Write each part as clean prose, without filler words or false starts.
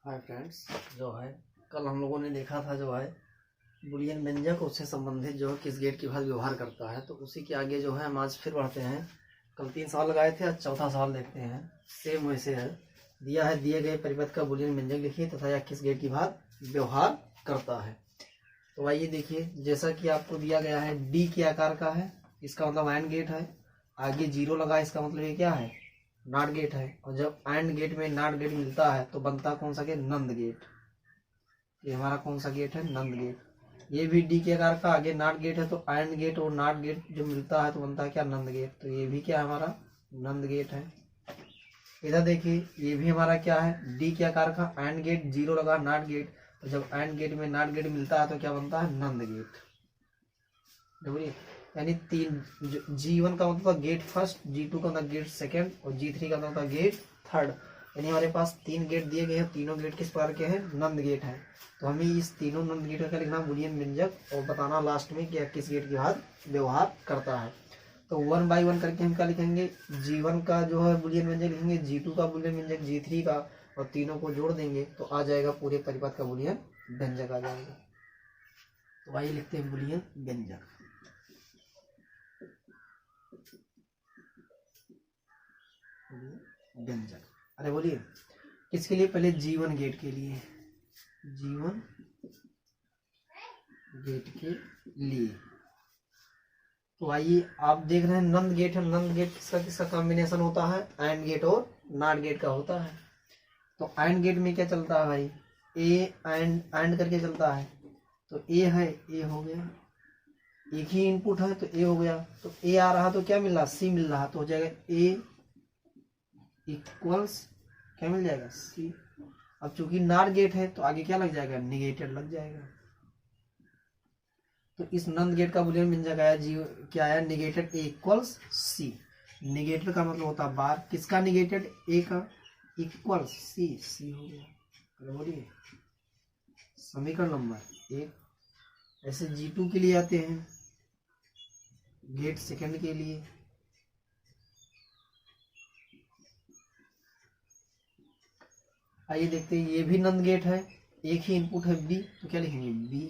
Hi friends, जो है कल हम लोगों ने देखा था जो है बुलियन व्यंजक उससे संबंधित जो है किस गेट की भाषा व्यवहार करता है। तो उसी के आगे जो है हम आज फिर बढ़ते हैं। कल 3 सवाल लगाए थे, आज चौथा सवाल देखते हैं। सेम वैसे है, दिया है दिए गए परिपथ का बुलियन व्यंजक लिखिए तथा यह किस गेट की भाषा व्यवहार करता है। तो आइए देखिए, जैसा कि आपको दिया गया है डी के आकार का है, इसका मतलब एंड गेट है। आगे 0 लगा, इसका मतलब ये क्या है, नॉट गेट है। और जब एंड गेट में नॉट गेट मिलता है तो बनता कौन सा गेट, नंद गेट। ये हमारा कौन सा गेट है, नंद गेट। ये भी डी के आकार का, आगे नॉट गेट है तो एंड गेट और नॉट गेट जो मिलता है तो बनता है क्या, नंद गेट। तो ये भी क्या है, हमारा नंद गेट है। इधर देखिए, ये भी हमारा क्या है, डी के आकार का, एंड गेट 0 लगा, नॉट गेट। तो जब एंड गेट में नॉट गेट मिलता है तो क्या बनता है, नंद गेट। देखिए, यानी 3, G1 का मतलब गेट फर्स्ट, G2 का मतलब गेट सेकंड और G3 का मतलब गेट थर्ड। यानी हमारे पास 3 गेट दिए गए हैं, तीनों गेट किस प्रकार के हैं, नंद गेट हैं। तो हमें इस तीनों नंद गेट का लिखना बुलियन व्यंजक और बताना लास्ट में कि किस गेट के बाद व्यवहार करता है। तो 1 बाय 1 करके हम क्या लिखेंगे, G1 का जो है बुलियन व्यंजक लिखेंगे, G2 का बुलियन व्यंजक, G3 का, और तीनों को जोड़ देंगे तो आ जाएगा पूरे परिपथ का बुलियन व्यंजक आ जाएगा। तो आइए लिखते हैं बुलियन व्यंजक। व्यंजक, अरे बोलिए किसके लिए, पहले G1 गेट के लिए, G1 गेट के लिए। तो आइए आप देख रहे हैं नंद गेट है, नंद गेट किसका किसका कॉम्बिनेशन होता है, एंड गेट और नॉट गेट का होता है। तो एंड गेट में क्या चलता है भाई, ए एंड करके चलता है। तो ए है, ए हो गया, एक ही इनपुट है तो ए हो गया। तो ए आ रहा तो क्या मिल रहा, सी मिल रहा, तो हो जाएगा ए इक्वल्स क्या मिल जाएगा, सी। अब चूंकि नॉट गेट है तो आगे क्या लग जाएगा, निगेटेड लग जाएगा। तो इस नंद गेट का बुलियन व्यंजक आया जी, क्या आया, निगेटेड ए इक्वल्स सी। निगेटेड का मतलब होता है बार, किसका निगेटेड, ए का, इक्वल्स सी, सी हो गया। अरे बोलिए समीकरण नंबर 1। ऐसे G2 के लिए आते हैं, गेट सेकंड के लिए। आइए देखते हैं, ये भी नंद गेट है, एक ही इनपुट है बी, तो क्या लिखेंगे, बी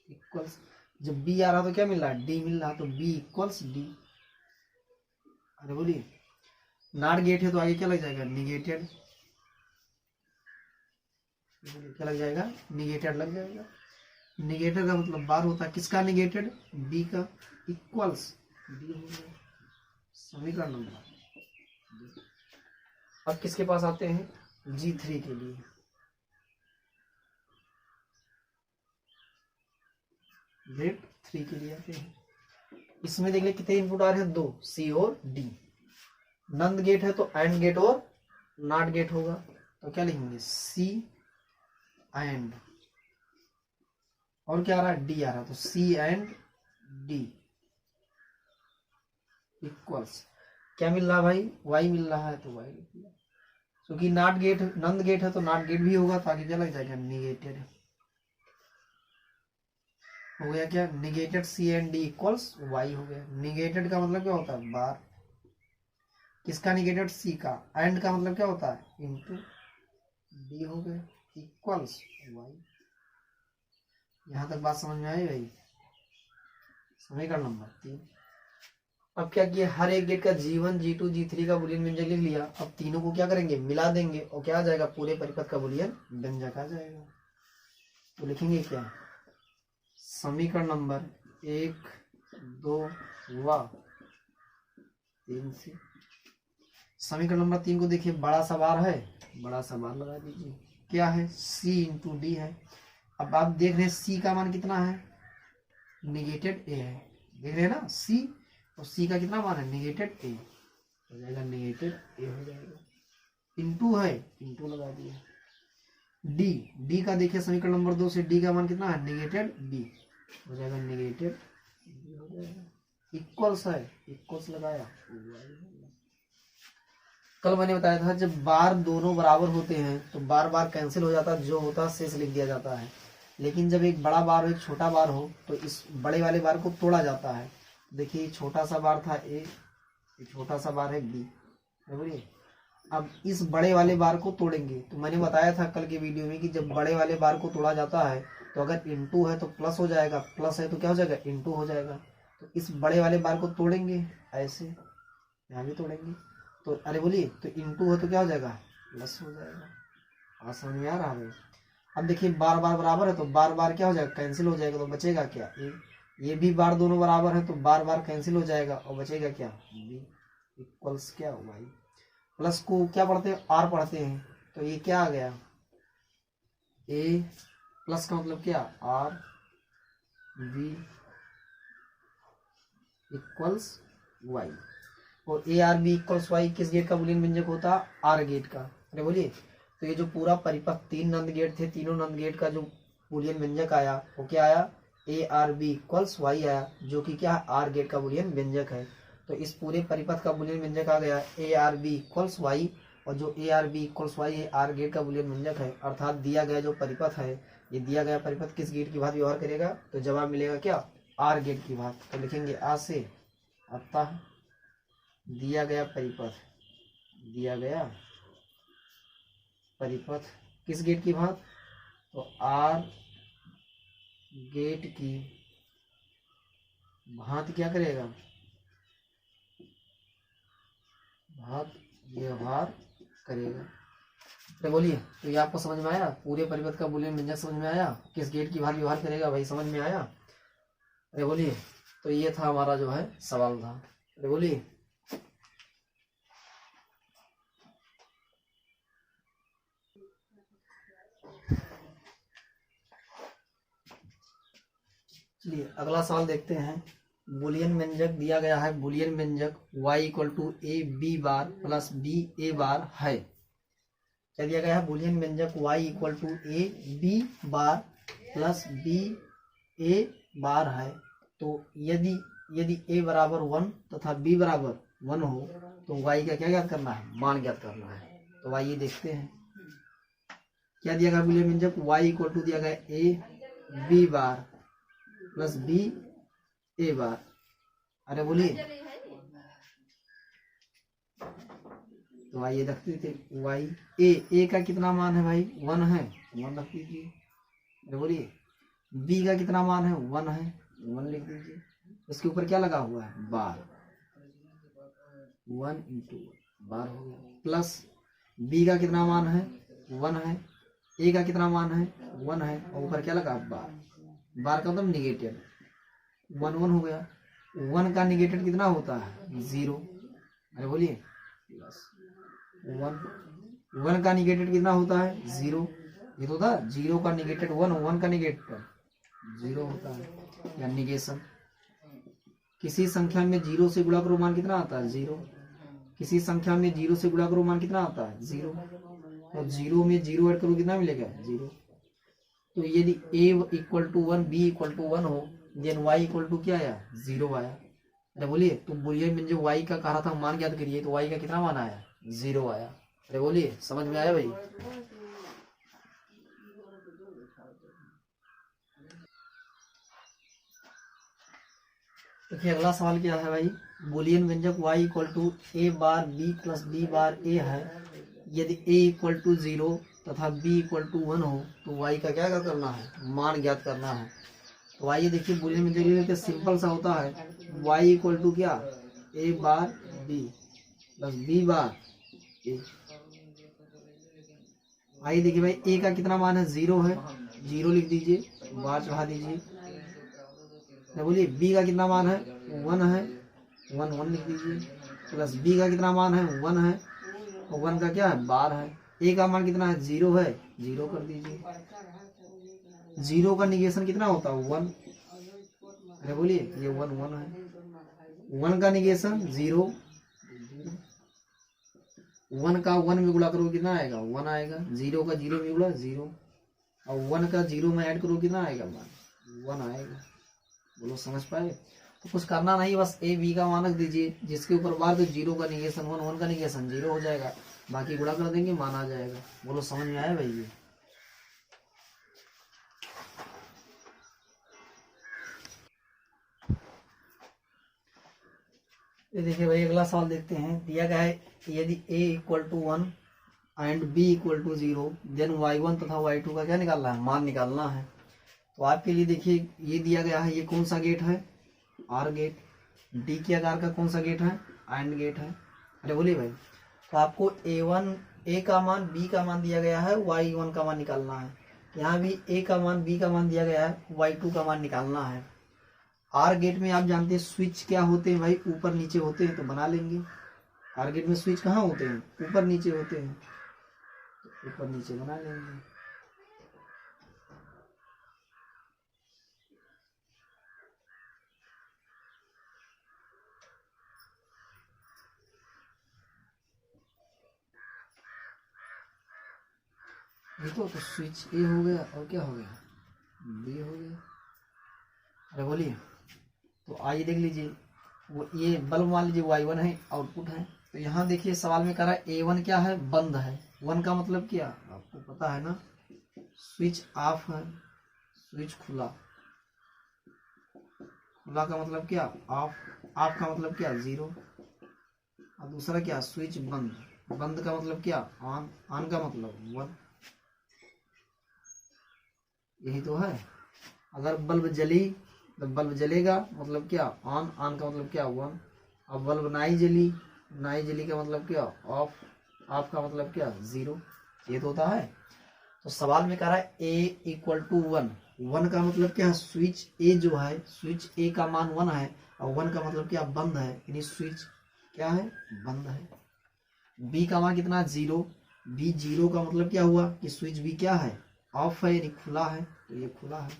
इक्वल्स, जब बी आ रहा तो क्या मिल रहा, डी मिल रहा, तो बी इक्वल्स डी। अरे बोलिए नॉट गेट है तो आगे क्या लग जाएगा, निगेटेड, क्या लग जाएगा, निगेटेड लग जाएगा। निगेटेड का मतलब बार होता है, किसका निगेटेड, बी का, इक्वल्स डी हो गया। समीकरण नंबर। अब किसके पास आते हैं, G3 के लिए। गेट 3 के लिए आते हैं। इसमें देख ले कितने इनपुट आ रहे हैं, 2, सी और डी। नंद गेट है तो एंड गेट और नॉट गेट होगा, तो क्या लिखेंगे, सी एंड, और क्या आ रहा है, डी आ रहा, तो सी एंड डी इक्वल्स, क्या मिल रहा है भाई, वाई मिल रहा है, तो वाई लिख दिया। क्योंकि नॉट गेट, नंद गेट है तो नॉट गेट भी होगा, तो आगे क्या लग जाएगा, निगेटेड हो गया। क्या, negated C and D equals Y हो गया। निगेटेड का मतलब क्या होता है, बार, किसका निगेटेड, सी का, एंड का मतलब क्या होता है, इनटू डी हो गया, इक्वल्स वाई। यहां तक बात समझ में आई भाई। समीकरण नंबर 3। अब क्या किया, हर एक गेट का G1 G2 G3 का बुलियन व्यंजक लिख लिया। अब तीनों को क्या करेंगे, मिला देंगे और क्या आ जाएगा, पूरे परिपथ का बुलियन व्यंजक आ जाएगा। तो लिखेंगे क्या, समीकरण नंबर 1, 2 व 3 से। समीकरण नंबर 3 को देखिए, बड़ा सा बार है, बड़ा सा बार लगा दीजिए, क्या है, C इंटू डी है। अब आप देख रहे हैं C का मान कितना है, निगेटेड ए है, देख रहे हैं ना C, और C का कितना मान है, निगेटेड ए, हो जाएगा निगेटेड ए हो जाएगा, इंटू है, इंटू लगा दिया। डी, डी का देखिए समीकरण नंबर 2 से डी का मान कितना है, निगेटेड बी, हो जाएगा निगेटेड बी हो जाएगा, इक्वल्स है, इक्वल्स लगाया। कल मैंने बताया था जब बार दोनों बराबर होते हैं तो बार बार कैंसिल हो जाता है, जो होता है शेष लिख दिया जाता है। लेकिन जब एक बड़ा बार हो एक छोटा बार हो तो इस बड़े वाले बार को तोड़ा जाता है। देखिए छोटा सा बार था ए, छोटा सा बार है बी, बोलिए अब इस बड़े वाले बार को तोड़ेंगे। तो मैंने बताया था कल के वीडियो में कि जब बड़े वाले बार को तोड़ा जाता है तो अगर इनटू है तो प्लस हो जाएगा, प्लस है तो क्या हो जाएगा, इनटू हो जाएगा। तो इस बड़े वाले बार को तोड़ेंगे ऐसे, यहाँ भी तोड़ेंगे तो अरे बोलिए, तो इनटू है तो क्या हो जाएगा, प्लस हो जाएगा। आज समझ में आ रहा है। अब देखिए बार बार बराबर है तो बार बार क्या हो जाएगा, कैंसिल हो जाएगा। तो बचेगा क्या, ये भी बार दोनों बराबर है तो बार बार कैंसिल हो जाएगा और बचेगा क्या, बी इक्वल्स क्या होगा, प्लस को क्या पढ़ते हैं, आर पढ़ते हैं। तो ये क्या आ गया, ए प्लस का मतलब क्या, आर बी इक्वल्स वाई। और A or B equals Y किस गेट का बुलियन व्यंजक होता है, आर गेट का। अरे बोलिए, तो ये जो पूरा परिपथ 3 नंद गेट थे, तीनों नंद गेट का जो बुलियन व्यंजक आया वो क्या आया, A or B equals Y आया, जो कि क्या आर गेट का बुलियन व्यंजक है। तो इस पूरे परिपथ का बुलियन व्यंजक आ गया A or B equals Y, और जो A or B equals Y है आर गेट का बुलियन व्यंजक है। अर्थात दिया गया जो परिपथ है, ये दिया गया परिपथ किस गेट की भांति व्यवहार करेगा, तो जवाब मिलेगा क्या, आर गेट की भांति। तो लिखेंगे आ से, अतः दिया गया परिपथ, दिया गया परिपथ किस गेट की भांति, तो आर गेट की भांति क्या करेगा, भांति व्यवहार करेगा। तो बोलिए, तो ये आपको समझ में आया, पूरे परिपथ का बुलियन व्यंजक समझ में आया, किस गेट की भांति व्यवहार करेगा भाई समझ में आया। अरे बोलिए, तो ये था हमारा जो है सवाल था। अरे बोलिए, चलिए अगला सवाल देखते हैं। बुलियन व्यंजक दिया गया है, बुलियन व्यंजक y equal to A B bar plus B A bar है। क्या दिया गया है, बुलियन व्यंजक y equal to A B bar plus B A bar है। तो यदि यदि a बराबर 1 तथा b बराबर 1 हो तो y का क्या ज्ञात करना है, मान ज्ञात करना है। तो आइए देखते हैं क्या दिया गया, बुलियन व्यंजक y इक्वल टू दिया गया A B bar plus B A bar. अरे बोलिए, तो आइए रखते थे वाई ए का कितना मान है भाई, 1 है, 1 रख दीजिए। अरे बोलिए, बी का कितना मान है, 1 है, 1 लिख दीजिए। उसके ऊपर क्या लगा हुआ है, बार, 1 इंटू बार हो गया, प्लस बी का कितना मान है, 1 है, ए का कितना मान है, 1 है, और ऊपर क्या लगा, बार। बार का मतलब निगेटिव, 1 1 हो गया। 1 का निगेटेड कितना होता है, 0। अरे बोलिए, प्लस 1 का निगेटेड कितना होता है, 0। ये तो था 0 का निगेटेड 1, 1 का निगेटेड 0 होता है, या निगेशन। किसी संख्या में 0 से गुणा करो मान कितना आता है, 0। किसी संख्या में 0 से गुणा करो मान कितना आता है, 0। और 0 में 0 ऐड करो कितना मिलेगा, 0। तो यदि a equal to 1 b equal to 1 हो, देन y इक्वल टू क्या आया, 0 आया। अरे बोलिए, तो बुलियन में जो y का कहा था मान ज्ञात करिए, तो y का कितना मान आया, 0 आया। अरे बोलिए, समझ में आया भाई। देखिए अगला सवाल क्या है भाई, बुलियन व्यंजक y equal to A bar B plus B bar A है। यदि a इक्वल टू 0 तथा b इक्वल टू 1 हो तो y का क्या करना है, मान ज्ञात करना है। तो आइए देखिए, बुलियन व्यंजक सिंपल सा होता है, y इक्वल टू क्या, a bar b plus b bar a। आइए देखिए भाई, a का कितना मान है, 0 है, 0 लिख दीजिए, बार चढ़ा दीजिए। बोलिए, b का कितना मान है, 1 है, 1 1 लिख दीजिए, प्लस b का कितना मान है, 1 है, और 1 का क्या है, बार है। a का मान कितना है, 0 है, 0 कर दीजिए। 0 का निगेशन कितना होता है, 1। अरे बोलिए, ये 1 1 है, 1 का निगेशन 0, 1 का 1 में गुणा करो कितना आएगा, 1 आएगा। 0 का 0 में गुणा 0, और 1 का 0 में ऐड करो कितना आएगा, 1 आएगा। बोलो समझ पाए। तो कुछ करना नहीं, बस ए बी का मानक दीजिए, जिसके ऊपर बार तो 0 का निगेशन 1, 1 का निगेशन 0 हो जाएगा, बाकी गुणा कर देंगे, मान आ जाएगा। बोलो समझ में आया भाई। ये ये देखिए भाई, अगला सवाल देखते हैं। दिया गया है यदि a equal to 1 and b equal to 0 then y1 तथा y2 का क्या निकालना है, मान निकालना है। तो आपके लिए देखिए ये दिया गया है, ये कौन सा गेट है, आर गेट। डी के आकार का कौन सा गेट है, एंड गेट है। अरे बोलिए भाई, तो आपको a का मान, b का मान दिया गया है, y1 का मान निकालना है। यहाँ भी a का मान, b का मान दिया गया है, y2 का मान निकालना है। आर गेट में आप जानते हैं स्विच क्या होते हैं भाई, ऊपर नीचे होते हैं, तो बना लेंगे। आर गेट में स्विच कहाँ होते हैं, ऊपर नीचे होते हैं, तो ऊपर नीचे बना लेंगे। ये तो स्विच ए हो गया और क्या हो गया, बी हो गया। अरे बोलिए, तो आइए देख लीजिए, वो ये बल्ब मान लीजिए y1 है, आउटपुट है। तो यहाँ देखिए सवाल में कह रहा है A1 क्या है, बंद है। 1 का मतलब क्या, आपको पता है ना, स्विच ऑफ है, स्विच खुला। खुला का मतलब क्या, ऑफ। ऑफ का मतलब क्या, 0। और दूसरा क्या, स्विच बंद। बंद का मतलब क्या, ऑन। ऑन का मतलब 1। यही तो है। अगर बल्ब जली तो बल्ब जलेगा, मतलब क्या, ऑन। ऑन का मतलब क्या, 1। अब बल्ब नहीं जली, नहीं जली का मतलब क्या, ऑफ। ऑफ का मतलब क्या, 0। ये तो होता है। तो सवाल में कह रहा है a इक्वल टू 1। 1 का मतलब क्या है, स्विच ए जो है, स्विच ए का मान 1 है, और 1 का मतलब क्या, बंद है, यानी स्विच क्या है, बंद है। b का मान कितना, 0। b 0 का मतलब क्या हुआ कि स्विच b क्या है, ऑफ है, यानी खुला है। तो ये खुला है,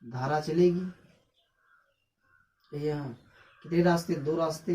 धारा चलेगी। यहाँ कितने रास्ते, 2 रास्ते।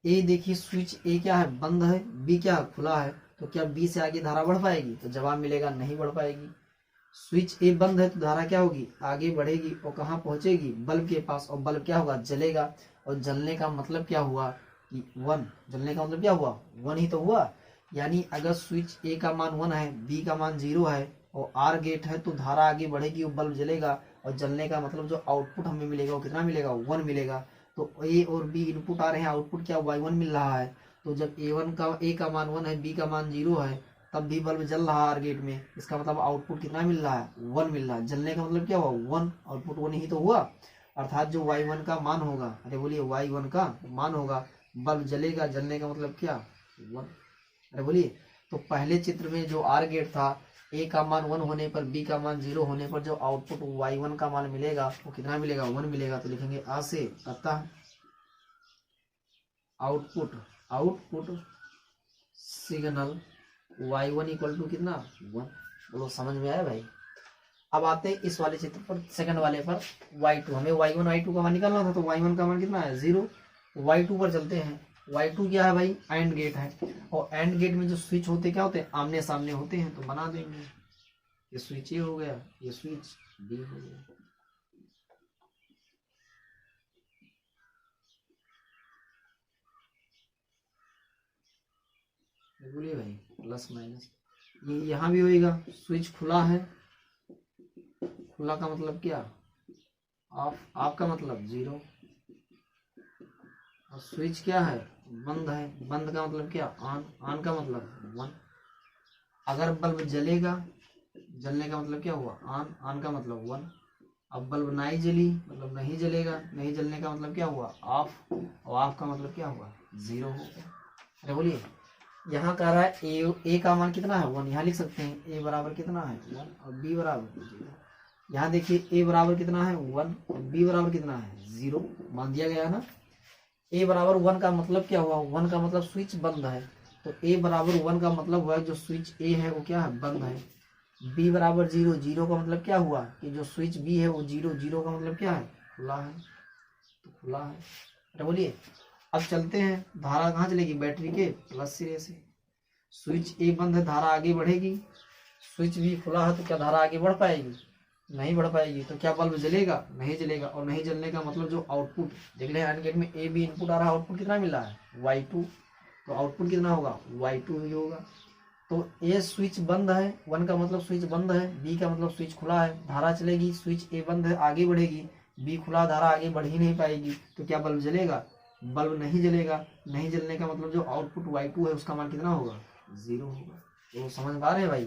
ए देखिए स्विच ए क्या है, बंद है, बी क्या है, खुला है। तो क्या बी से आगे धारा बढ़ पाएगी, तो जवाब मिलेगा नहीं बढ़ पाएगी। स्विच ए बंद है तो धारा क्या होगी, आगे बढ़ेगी और कहाँ पहुंचेगी, बल्ब के पास, और बल्ब क्या होगा, जलेगा। और जलने का मतलब क्या हुआ कि 1। जलने का मतलब क्या हुआ, 1 ही तो हुआ। यानी अगर स्विच ए का मान 1 है, बी का मान 0 है और आर गेट है, तो धारा आगे बढ़ेगी और बल्ब जलेगा। और जलने का मतलब जो आउटपुट हमें मिलेगा वो कितना मिलेगा, 1 मिलेगा। तो ए और बी इनपुट आ रहे हैं, आउटपुट क्या, y1 मिल रहा है। तो जब ए का मान 1 है, बी का मान 0 है, तब भी बल्ब जल रहा है आर गेट में। इसका मतलब आउटपुट कितना मिल रहा है, 1 मिल रहा है। जलने का मतलब क्या हुआ, 1। आउटपुट 1 ही तो हुआ। अर्थात जो y1 का मान होगा, अरे बोलिए y1 का मान होगा, बल्ब जलेगा। जलने का मतलब क्या, 1। अरे बोलिए, तो पहले चित्र में जो आर गेट था, ए का मान 1 होने पर, बी का मान 0 होने पर जो आउटपुट y1 का मान मिलेगा वो कितना मिलेगा, 1 मिलेगा। तो लिखेंगे आ से, अतः output signal y1 equal to कितना, 1। बोलो समझ में आया भाई। अब आते हैं इस वाले चित्र पर, सेकंड वाले पर, y2। हमें y1 y2 का मान निकालना था, तो y1 का मान कितना है, 0। y2 पर चलते हैं। y2 क्या है भाई, एंड गेट है। और एंड गेट में जो स्विच होते क्या होते हैं, आमने सामने होते हैं, तो बना देंगे। ये स्विच ए हो गया, ये स्विच बी हो गया। बोलिए भाई, प्लस माइनस ये यहाँ भी होएगा। स्विच खुला है, खुला का मतलब क्या, ऑफ। ऑफ का मतलब 0। और स्विच क्या है, बंद है, बंद का मतलब क्या, ऑन। ऑन का मतलब 1। अगर बल्ब जलेगा, जलने का मतलब क्या हुआ, ऑन। ऑन का मतलब 1। अब बल्ब नहीं जली, मतलब नहीं जलेगा, नहीं जलने का मतलब क्या हुआ, ऑफ। और ऑफ का मतलब क्या हुआ, 0 होगा। अरे बोलिए, यहाँ कह रहा है ए का मान कितना है, 1। यहाँ लिख सकते हैं ए बराबर कितना है, 1 और बी बराबर 0। यहाँ देखिए ए बराबर कितना है, 1 और बी बराबर कितना है, 0। मान दिया गया है ना। ए बराबर 1 का मतलब क्या हुआ, 1 का मतलब स्विच बंद है। तो ए बराबर 1 का मतलब हुआ जो स्विच ए है वो क्या है, बंद है। बी बराबर 0। 0 का मतलब क्या हुआ कि जो स्विच बी है वो 0। 0 का मतलब क्या है, खुला है, तो खुला है। तो बोलिए, अब चलते हैं, धारा कहाँ चलेगी, बैटरी के प्लस सिरे से। स्विच ए बंद है, धारा आगे बढ़ेगी। स्विच भी खुला है, तो क्या धारा आगे बढ़ पाएगी, नहीं बढ़ पाएगी। तो क्या बल्ब जलेगा, नहीं जलेगा। और नहीं जलने का मतलब जो आउटपुट, देख ले एंड गेट में ए बी इनपुट आ रहा है, आउटपुट कितना मिल रहा है, y2। तो आउटपुट कितना होगा, y2 ही होगा। तो ए स्विच बंद है, 1 का मतलब स्विच बंद है, बी का मतलब स्विच खुला है, धारा चलेगी। स्विच ए बंद है, आगे बढ़ेगी, बी खुला, धारा आगे बढ़ ही नहीं पाएगी। तो क्या बल्ब जलेगा, बल्ब नहीं जलेगा, नहीं जलने का मतलब जो आउटपुट Y2 है उसका मान कितना होगा, 0 होगा। तो समझ में आ रहे हैं भाई।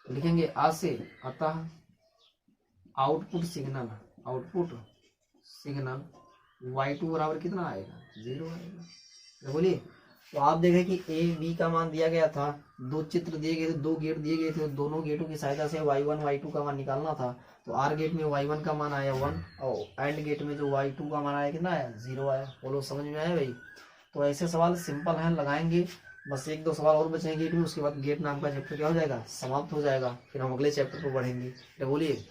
तो लिखेंगे आ से, अतः आउटपुट सिग्नल Y2 बराबर कितना आएगा, 0 आएगा। तो बोलिए, तो आप देखें कि ए बी का मान दिया गया था, दो चित्र दिए गए थे, दो गेट दिए गए थे, दोनों गेटों की सहायता से Y1 Y2 का मान निकालना था। तो आर गेट में Y1 का मान आया 1 और एंड गेट में जो Y2 का मान आया कितना आया, 0 आया। बोलो समझ में आया भाई। तो ऐसे सवाल सिंपल हैं, लगाएंगे। बस एक दो सवाल और बचेंगे गेट में, उसके बाद गेट नाम का चैप्टर क्या हो जाएगा, समाप्त हो जाएगा। फिर हम अगले चैप्टर पर बढ़ेंगे। बोलिए।